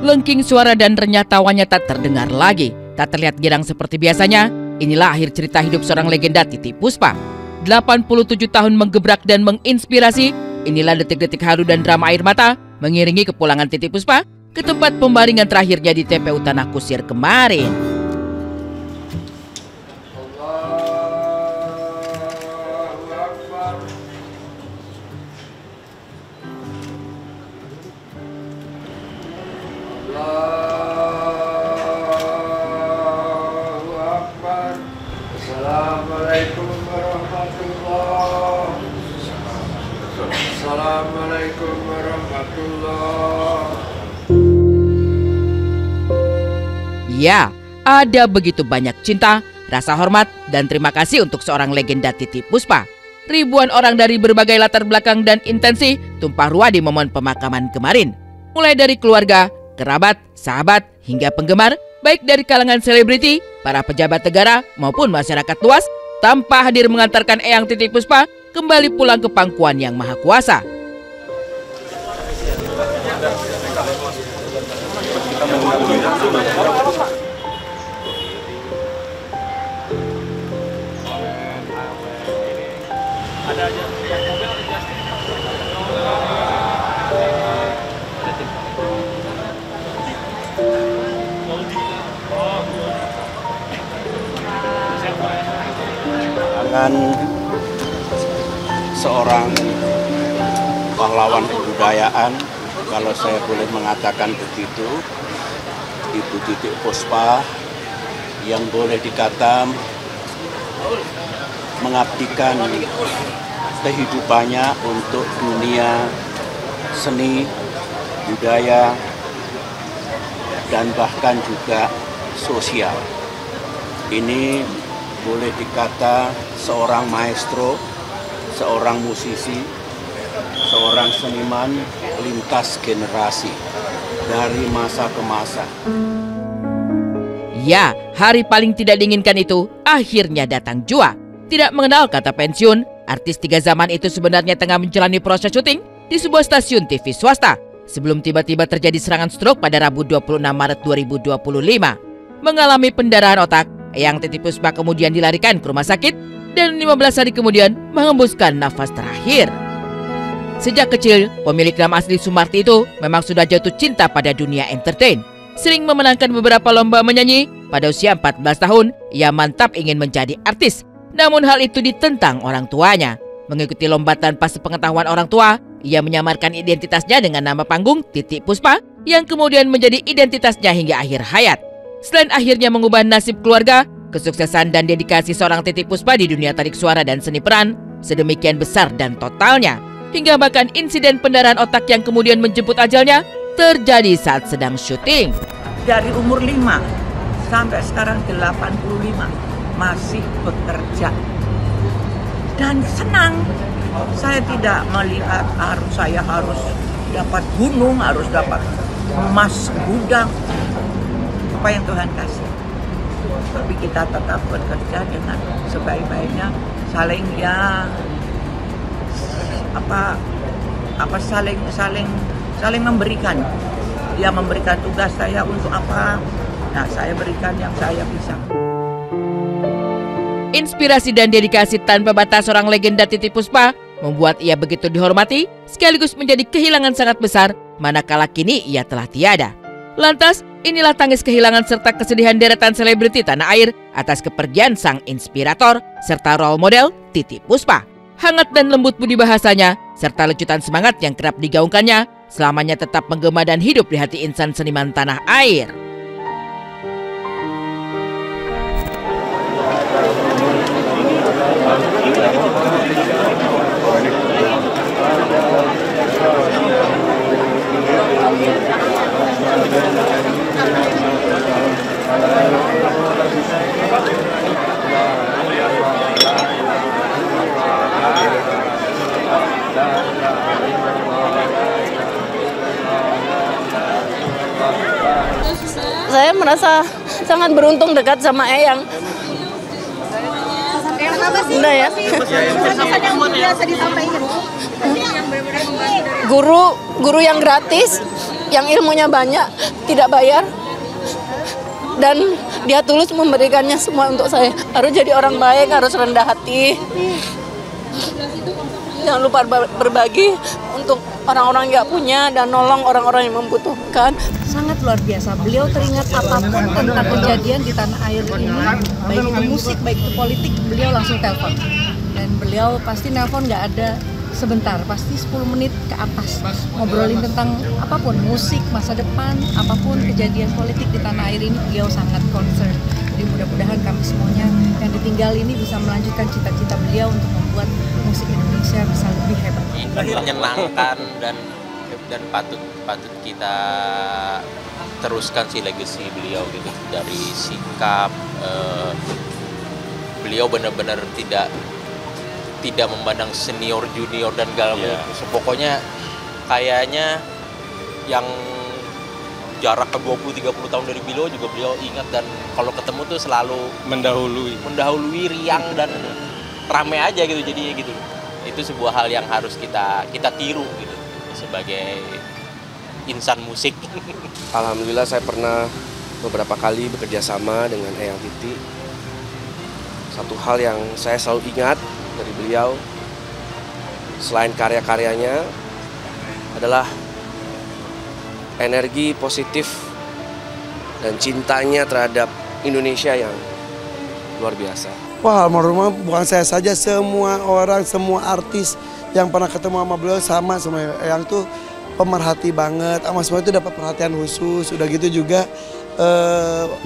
Lengking suara dan renyah tawanya tak terdengar lagi. Tak terlihat girang seperti biasanya. Inilah akhir cerita hidup seorang legenda Titiek Puspa. 87 tahun menggebrak dan menginspirasi. Inilah detik-detik haru dan drama air mata mengiringi kepulangan Titiek Puspa ke tempat pembaringan terakhirnya di TPU Tanah Kusir kemarin. Assalamualaikum warahmatullahi wabarakatuh. Assalamualaikum warahmatullahi. Ya, ada begitu banyak cinta, rasa hormat, dan terima kasih untuk seorang legenda Titiek Puspa. Ribuan orang dari berbagai latar belakang dan intensi tumpah ruah di momen pemakaman kemarin. Mulai dari keluarga, kerabat, sahabat, hingga penggemar, baik dari kalangan selebriti, para pejabat negara, maupun masyarakat luas, tanpa hadir mengantarkan Eyang Titiek Puspa kembali pulang ke pangkuan Yang Maha Kuasa. Dengan seorang pahlawan kebudayaan, kalau saya boleh mengatakan begitu, Ibu Titiek Puspa yang boleh dikata mengabdikan kehidupannya untuk dunia seni, budaya, dan bahkan juga sosial. Ini boleh dikata seorang maestro, seorang musisi, seorang seniman lintas generasi dari masa ke masa. Ya, hari paling tidak diinginkan itu akhirnya datang jua. Tidak mengenal kata pensiun, artis tiga zaman itu sebenarnya tengah menjalani proses syuting di sebuah stasiun TV swasta sebelum tiba-tiba terjadi serangan stroke pada Rabu 26 Maret 2025. Mengalami pendarahan otak, Eyang Titiek Puspa kemudian dilarikan ke rumah sakit dan 15 hari kemudian menghembuskan nafas terakhir. Sejak kecil, pemilik nama asli Sumarti itu memang sudah jatuh cinta pada dunia entertain. Sering memenangkan beberapa lomba menyanyi. Pada usia 14 tahun, ia mantap ingin menjadi artis. Namun hal itu ditentang orang tuanya. Mengikuti lomba tanpa sepengetahuan orang tua, ia menyamarkan identitasnya dengan nama panggung Titiek Puspa yang kemudian menjadi identitasnya hingga akhir hayat. Selain akhirnya mengubah nasib keluarga, kesuksesan dan dedikasi seorang Titiek Puspa di dunia tarik suara dan seni peran sedemikian besar dan totalnya, hingga bahkan insiden pendarahan otak yang kemudian menjemput ajalnya terjadi saat sedang syuting. Dari umur 5 sampai sekarang 85 masih bekerja dan senang. Saya tidak melihat saya harus dapat gunung, harus dapat emas gudang. Apa yang Tuhan kasih, tapi kita tetap bekerja dengan sebaik-baiknya, saling saling memberikan. Dia memberikan tugas saya untuk apa, nah saya berikan yang saya bisa. Inspirasi dan dedikasi tanpa batas seorang legenda Titiek Puspa membuat ia begitu dihormati sekaligus menjadi kehilangan sangat besar manakala kini ia telah tiada. Lantas, inilah tangis kehilangan serta kesedihan deretan selebriti tanah air atas kepergian sang inspirator serta role model Titiek Puspa. Hangat dan lembut budi bahasanya serta lecutan semangat yang kerap digaungkannya selamanya tetap menggema dan hidup di hati insan seniman tanah air. saya merasa sangat beruntung dekat sama Eyang. Udah ya. Guru yang gratis, yang ilmunya banyak, tidak bayar. Dan dia tulus memberikannya semua untuk saya. Harus jadi orang baik, harus rendah hati. Jangan lupa berbagi untuk orang-orang yang nggak punya dan nolong orang-orang yang membutuhkan. Sangat luar biasa. Beliau teringat apapun tentang kejadian di tanah air ini, baik itu musik, baik itu politik, beliau langsung telepon. Dan beliau pasti nelpon nggak ada sebentar, pasti 10 menit ke atas. Ngobrolin tentang apapun, musik, masa depan, apapun kejadian politik di tanah air ini, beliau sangat concern. Jadi mudah-mudahan kami semuanya yang ditinggal ini bisa melanjutkan cita-cita beliau untuk membuat musik Indonesia bisa lebih hebat. Menyenangkan dan patut kita teruskan si legacy beliau gitu. Dari sikap beliau benar-benar tidak memandang senior junior dan galanya. Pokoknya kayaknya yang jarak ke 20-30 tahun dari beliau juga beliau ingat, dan kalau ketemu tuh selalu mendahului riang dan rame aja gitu, jadinya gitu. Itu sebuah hal yang harus kita tiru gitu sebagai insan musik. Alhamdulillah saya pernah beberapa kali bekerja sama dengan Eyang Titi. Satu hal yang saya selalu ingat dari beliau, selain karya-karyanya, adalah energi positif dan cintanya terhadap Indonesia yang luar biasa. Wah, almarhumah bukan saya saja, semua orang, semua artis yang pernah ketemu sama beliau sama Eyang tuh pemerhati banget, sama semua itu dapat perhatian khusus. Udah gitu juga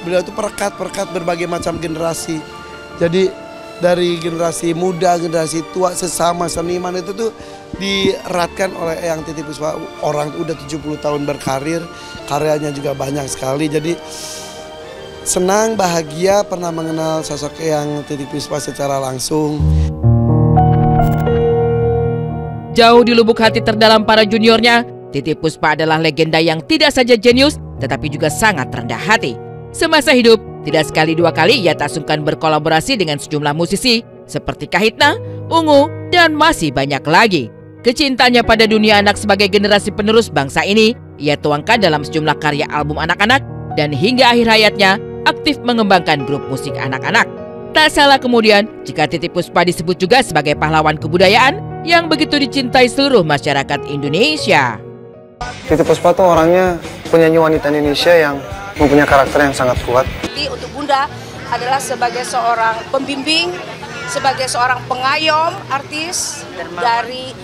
beliau tuh perekat berbagai macam generasi. Jadi dari generasi muda, generasi tua, sesama seniman itu tuh dieratkan oleh Eyang Titi Puspa. Orang udah 70 tahun berkarir, karyanya juga banyak sekali. Jadi senang, bahagia pernah mengenal sosok Eyang Titi Puspa secara langsung. Jauh di lubuk hati terdalam para juniornya, Titi Puspa adalah legenda yang tidak saja jenius, tetapi juga sangat rendah hati. Semasa hidup, tidak sekali dua kali ia tak sungkan berkolaborasi dengan sejumlah musisi seperti Kahitna, Ungu, dan masih banyak lagi. Kecintanya pada dunia anak sebagai generasi penerus bangsa ini ia tuangkan dalam sejumlah karya album anak-anak, dan hingga akhir hayatnya aktif mengembangkan grup musik anak-anak. Tak salah kemudian jika Titi Puspa disebut juga sebagai pahlawan kebudayaan yang begitu dicintai seluruh masyarakat Indonesia. Titi Puspa tuh orangnya penyanyi wanita Indonesia yang mempunyai karakter yang sangat kuat. Untuk Bunda adalah sebagai seorang pembimbing, sebagai seorang pengayom artis dari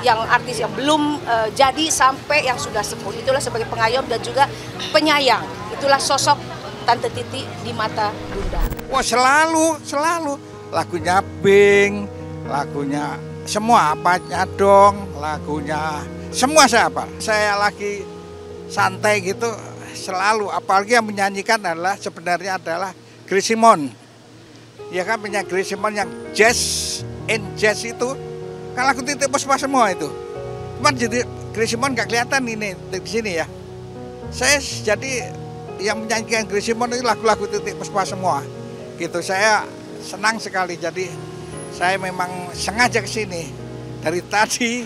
yang artis yang belum jadi sampai yang sudah sepuh. Itulah sebagai pengayom dan juga penyayang. Itulah sosok Tante Titi di mata Bunda. Wah, selalu lagunya Bing, lagunya semua apanya dong, lagunya semua saya apa. Saya lagi santai gitu selalu, apalagi yang menyanyikan sebenarnya adalah Grace Simon. Ya kan, penyanyi Grace Simon yang jazz itu kan lagu Titi Puspa semua itu. Cuman jadi Grace Simon nggak kelihatan ini di sini ya. Saya jadi yang menyanyikan Grace Simon itu lagu-lagu Titi Puspa semua. Gitu, saya senang sekali. Jadi saya memang sengaja ke sini dari tadi.